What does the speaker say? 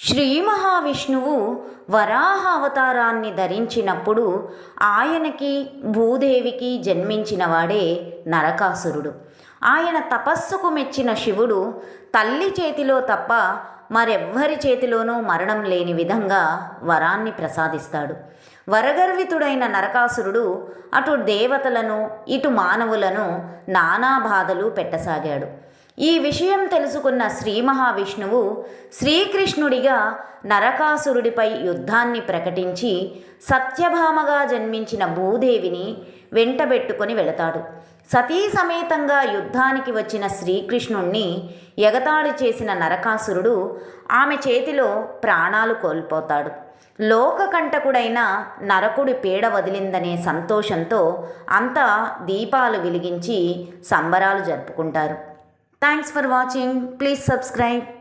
శ్రీ మహావిష్ణువు వరాహ అవతారాన్ని ధరించినప్పుడు ఆయనకి భూదేవికి జన్మించినవాడే నరకాసురుడు. ఆయన తపస్సుకు మెచ్చిన శివుడు తల్లి చేతిలో తప్ప మరెవ్వరి చేతిలోనూ మరణం లేని విధంగా వరాన్ని ప్రసాదిస్తాడు. వరగర్వితుడైన నరకాసురుడు అటు దేవతలను ఇటు మానవులను నానా బాధలు పెట్టసాగాడు. ఈ విషయం తెలుసుకున్న శ్రీ మహావిష్ణువు శ్రీకృష్ణుడిగా నరకాసురుడిపై యుద్ధాన్ని ప్రకటించి సత్యభామగా జన్మించిన భూదేవిని వెంటబెట్టుకొని వెళతాడు. సతీ సమేతంగా యుద్ధానికి వచ్చిన శ్రీకృష్ణుణ్ణి ఎగతాళి చేసిన నరకాసురుడు ఆమె చేతిలో ప్రాణాలు కోల్పోతాడు. లోకకంటకుడైన నరకుడి పీడ వదిలిందనే సంతోషంతో అంతా దీపాలు వెలిగించి సంబరాలు జరుపుకుంటారు. Thanks for watching. Please subscribe.